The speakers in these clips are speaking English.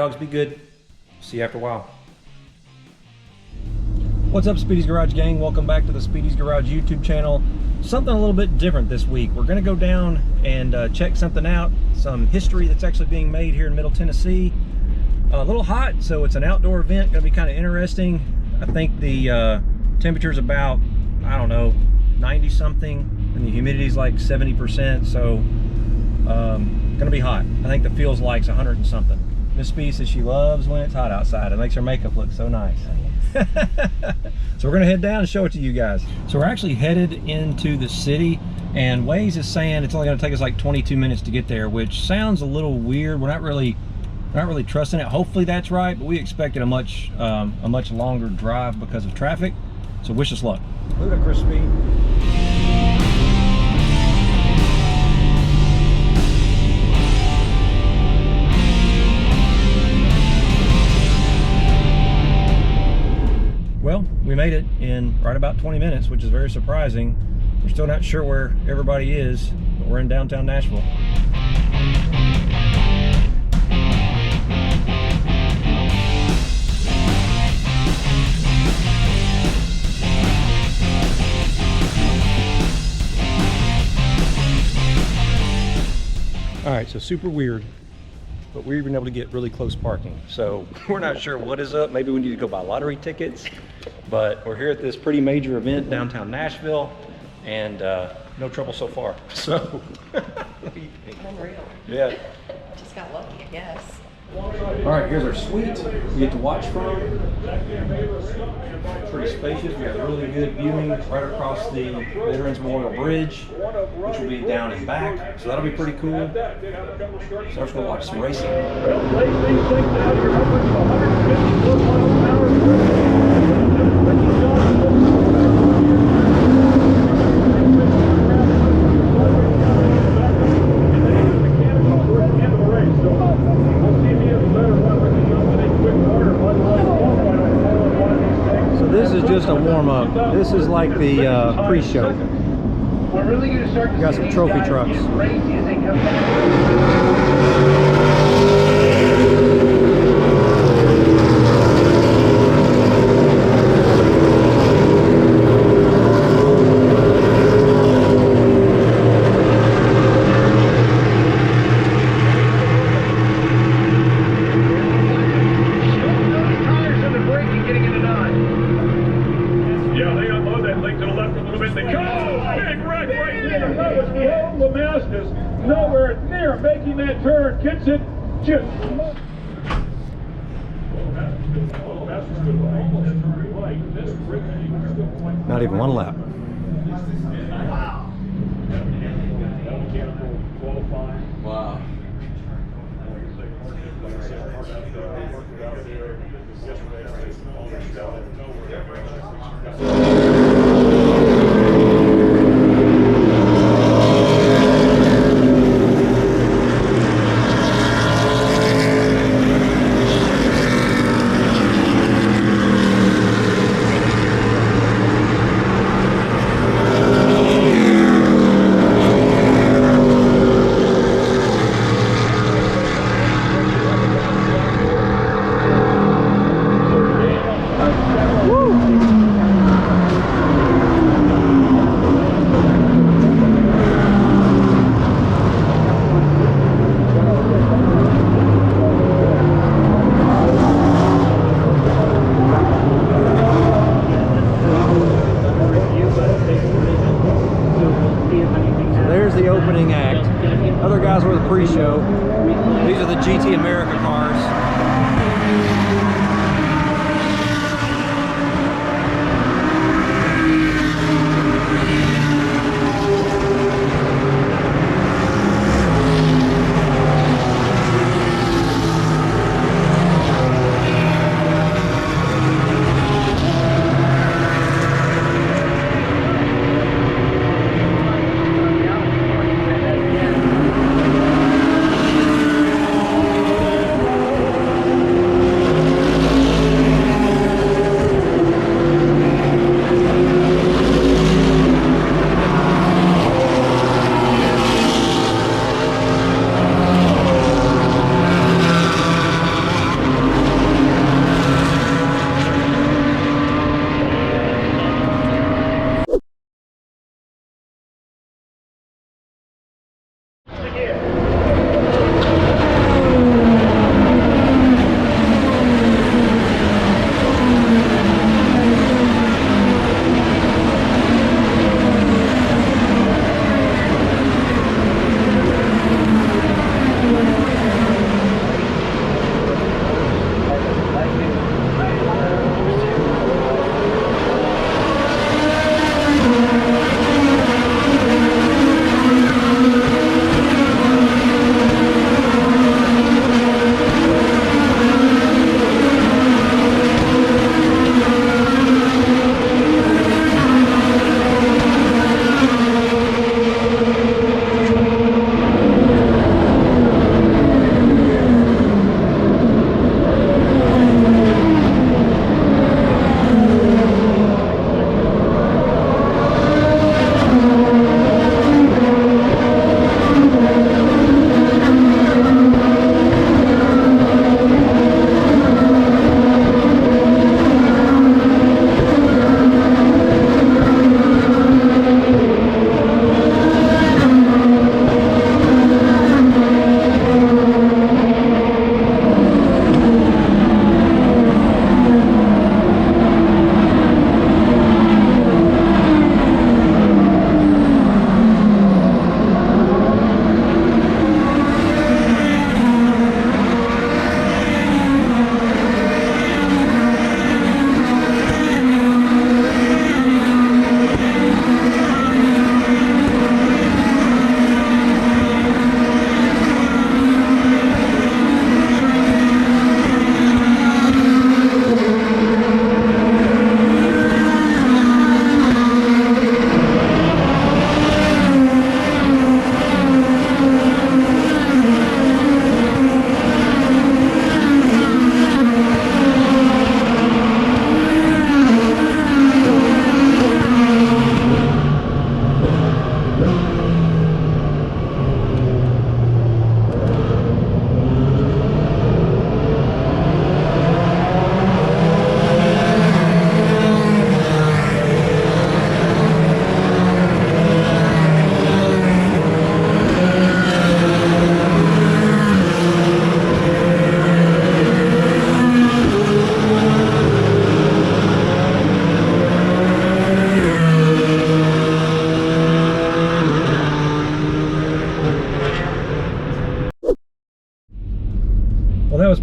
dogs, be good. See you after a while. What's up, Speedy's Garage gang? Welcome back to the Speedy's Garage YouTube channel. Something a little bit different this week. We're gonna go down and check something out, some history that's actually being made here in Middle Tennessee. A little hot, so it's an outdoor event, gonna be kind of interesting. I think the temperature's about, I don't know, 90 something, and the humidity's like 70%, so gonna be hot. I think the feels like's 100 and something. Miss Speedy says she loves when it's hot outside. It makes her makeup look so nice. So we're gonna head down and show it to you guys. So we're actually headed into the city, and Waze is saying it's only gonna take us like 22 minutes to get there, which sounds a little weird. We're not really trusting it. Hopefully that's right, but we expected a much longer drive because of traffic. So wish us luck. Look at Chris Speed. Well, we made it in right about 20 minutes, which is very surprising. We're still not sure where everybody is, but we're in downtown Nashville. All right, so super weird, but we've been able to get really close parking. So we're not sure what is up. Maybe we need to go buy lottery tickets, but we're here at this pretty major event downtown Nashville, and no trouble so far. So, Unreal. yeah. Just got lucky, I guess. All right, here's our suite we get to watch from. Pretty spacious. We have really good viewing right across the Veterans Memorial Bridge, which will be down and back. So that'll be pretty cool. So we're just gonna watch some racing. This is just a warm-up. This is like the pre-show. We're really going to start to got some trophy trucks. crazy as they come back. Nowhere near making that turn. Gets it just. Not even one lap. Wow.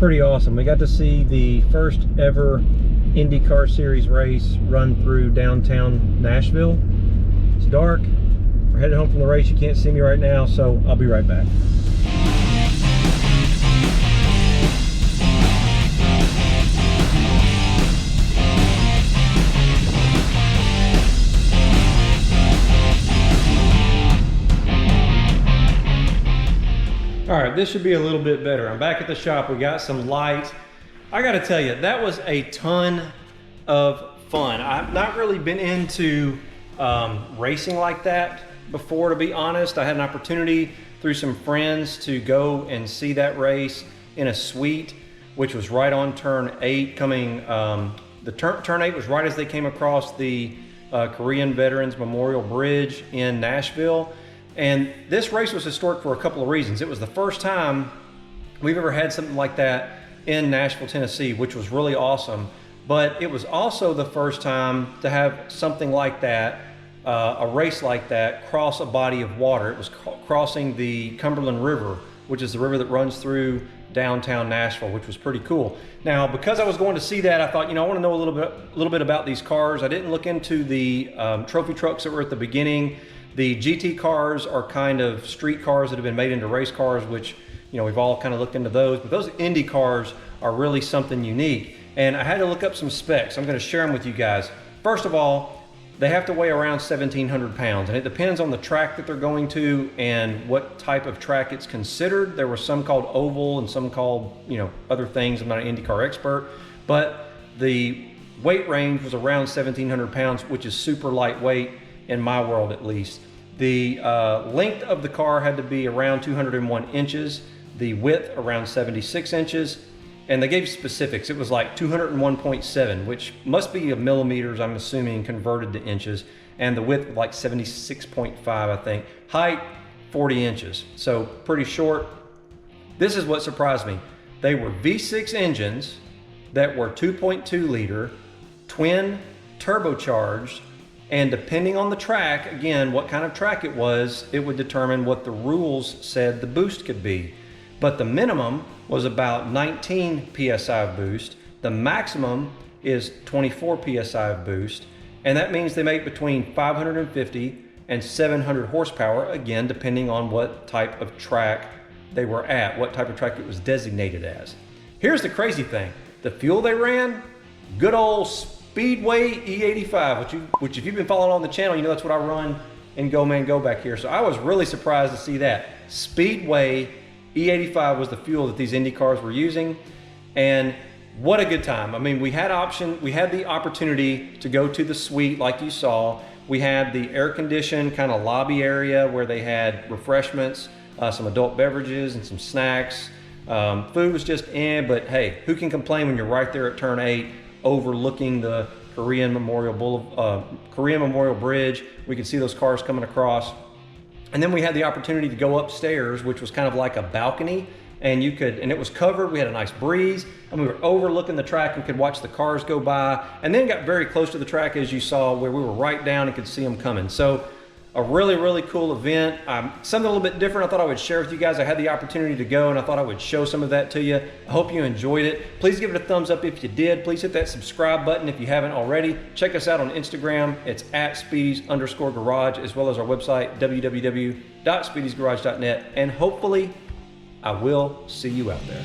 pretty awesome. We got to see the first ever IndyCar Series race run through downtown Nashville. It's dark. We're headed home from the race. You can't see me right now, so I'll be right back. All right, this should be a little bit better. I'm back at the shop. We got some lights. I got to tell you, that was a ton of fun. I've not really been into racing like that before, to be honest. I had an opportunity through some friends to go and see that race in a suite, which was right on turn 8 coming. Turn 8 was right as they came across the Korean Veterans Memorial Bridge in Nashville. And this race was historic for a couple of reasons. It was the first time we've ever had something like that in Nashville, Tennessee, which was really awesome. But it was also the first time to have something like that, a race like that, cross a body of water. It was crossing the Cumberland River, which is the river that runs through downtown Nashville, which was pretty cool. Now, because I was going to see that, I thought, you know, I want to know a little bit about these cars. I didn't look into the trophy trucks that were at the beginning. The GT cars are kind of street cars that have been made into race cars, which, you know, we've all kind of looked into those, but those Indy cars are really something unique. And I had to look up some specs. I'm going to share them with you guys. First of all, they have to weigh around 1,700 pounds, and it depends on the track that they're going to and what type of track it's considered. There were some called oval and some called, you know, other things. I'm not an IndyCar expert, but the weight range was around 1,700 pounds, which is super lightweight in my world at least. The length of the car had to be around 201 inches, the width around 76 inches, and they gave specifics. It was like 201.7, which must be a millimeters, I'm assuming, converted to inches, and the width like 76.5, I think. Height, 40 inches, so pretty short. This is what surprised me. They were V6 engines that were 2.2 liter, twin turbocharged, and depending on the track, again, what kind of track it was, it would determine what the rules said the boost could be. But the minimum was about 19 PSI of boost. The maximum is 24 PSI of boost. And that means they make between 550 and 700 horsepower, again, depending on what type of track they were at, what type of track it was designated as. Here's the crazy thing. The fuel they ran, good old Speedway E85, which if you've been following on the channel, you know that's what I run in Go Man Go back here. So I was really surprised to see that. Speedway E85 was the fuel that these Indy cars were using, and what a good time. I mean, we had the opportunity to go to the suite like you saw. We had the air-conditioned kind of lobby area where they had refreshments, some adult beverages and some snacks. Food was just but hey, who can complain when you're right there at turn 8 overlooking the Korean Memorial Bridge. We could see those cars coming across. And then we had the opportunity to go upstairs, which was kind of like a balcony, and it was covered. We had a nice breeze, and we were overlooking the track and could watch the cars go by, and then got very close to the track, as you saw, where we were right down and could see them coming. So a really, really cool event. Something a little bit different I thought I would share with you guys. I had the opportunity to go, and I thought I would show some of that to you. I hope you enjoyed it. Please give it a thumbs up if you did. Please hit that subscribe button if you haven't already. Check us out on Instagram. It's @Speedies_garage, as well as our website, www.speediesgarage.net. And hopefully, I will see you out there.